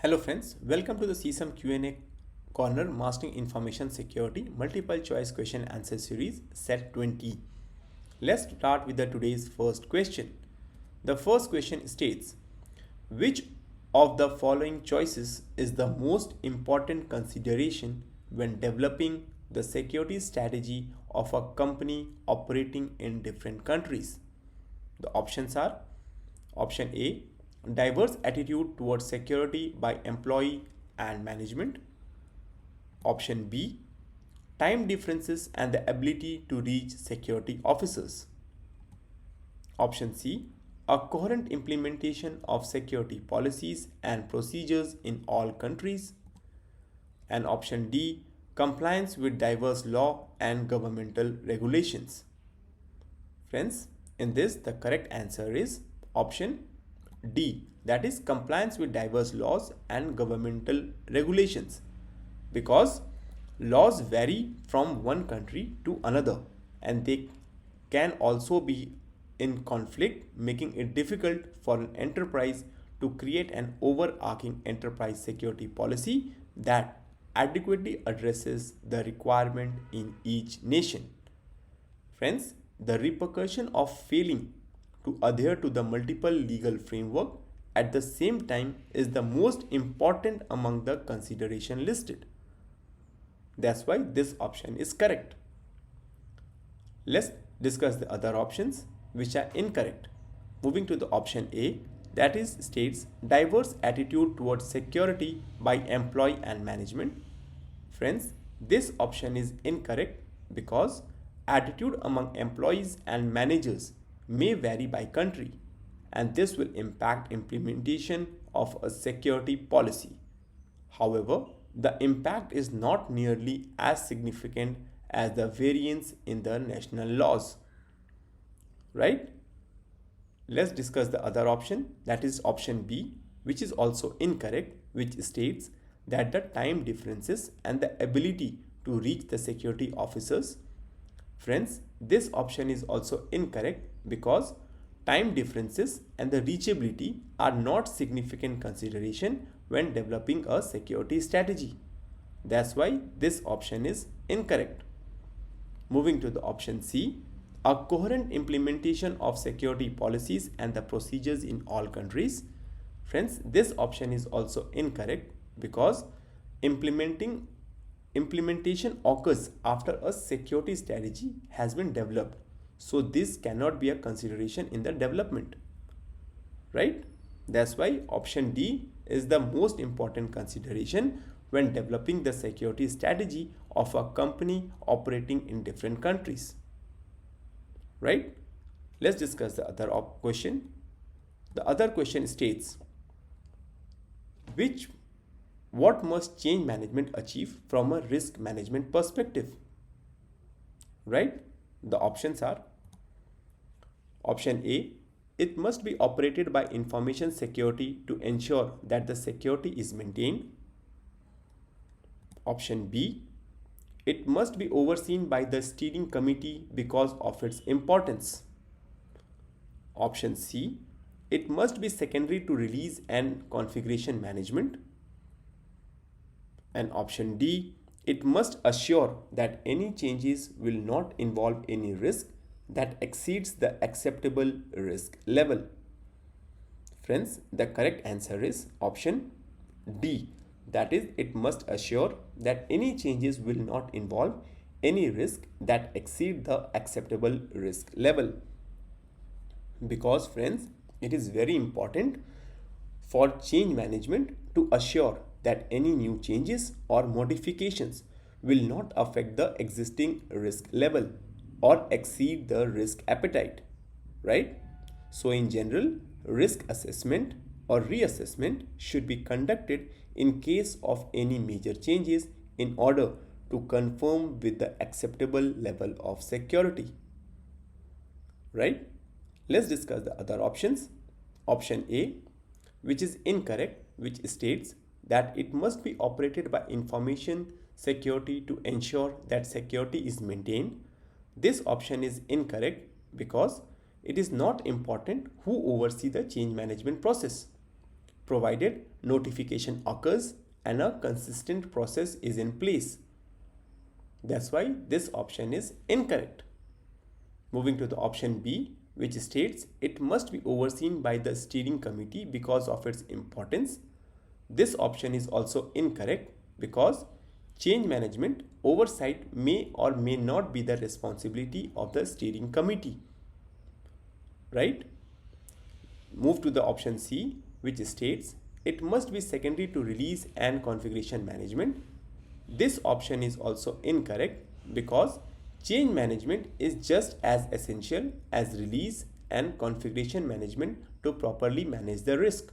Hello friends, welcome to the CISM Q&A corner Mastering Information Security multiple choice question answer series set 20. Let's start with the today's first question. The first question states, which of the following choices is the most important consideration when developing the security strategy of a company operating in different countries? The options are option A, diverse attitude towards security by employee and management. Option B, time differences and the ability to reach security officers. Option C, a coherent implementation of security policies and procedures in all countries. And option D, compliance with diverse law and governmental regulations. Friends, in this, the correct answer is option D, that is compliance with diverse laws and governmental regulations. Because laws vary from one country to another and they can also be in conflict, making it difficult for an enterprise to create an overarching enterprise security policy that adequately addresses the requirement in each nation. Friends, the repercussion of failing to adhere to the multiple legal framework at the same time is the most important among the consideration listed. That's why this option is correct. Let's discuss the other options which are incorrect. Moving to the option A, that is states diverse attitude towards security by employee and management. Friends, this option is incorrect because attitude among employees and managers may vary by country and this will impact implementation of a security policy. However, the impact is not nearly as significant as the variance in the national laws. Right? Let's discuss the other option, that is option B, which is also incorrect, which states that the time differences and the ability to reach the security officers. Friends, this option is also incorrect because time differences and the reachability are not significant consideration when developing a security strategy. That's why this option is incorrect. Moving to the option C, a coherent implementation of security policies and the procedures in all countries. Friends, this option is also incorrect because implementing implementation occurs after a security strategy has been developed. So this cannot be a consideration in the development. Right? That's why option D is the most important consideration when developing the security strategy of a company operating in different countries. Right? Let's discuss the other question. The other question states, which what must change management achieve from a risk management perspective? Right? The options are option A, it must be operated by information security to ensure that the security is maintained. Option B, it must be overseen by the steering committee because of its importance. Option C, it must be secondary to release and configuration management. And option D, it must assure that any changes will not involve any risk that exceeds the acceptable risk level. Friends, the correct answer is option D. That is, it must assure that any changes will not involve any risk that exceed the acceptable risk level. Because friends, it is very important for change management to assure that any new changes or modifications will not affect the existing risk level or exceed the risk appetite, right? So in general, risk assessment or reassessment should be conducted in case of any major changes in order to confirm with the acceptable level of security, right? Let's discuss the other options. Option A, which is incorrect, which states that it must be operated by information security to ensure that security is maintained. This option is incorrect because it is not important who oversees the change management process. provided notification occurs and a consistent process is in place. That's why this option is incorrect. Moving to the option B, which states it must be overseen by the steering committee because of its importance. This option is also incorrect because change management oversight may or may not be the responsibility of the steering committee. Right? Move to the option C, which states it must be secondary to release and configuration management. This option is also incorrect because change management is just as essential as release and configuration management to properly manage the risk.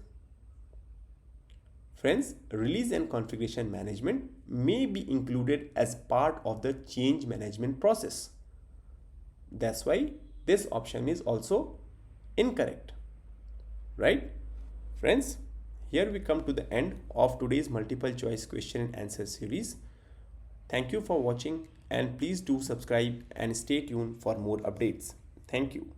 Friends, release and configuration management may be included as part of the change management process. That's why this option is also incorrect. Right? Friends, here we come to the end of today's multiple choice question and answer series. Thank you for watching and please do subscribe and stay tuned for more updates. Thank you.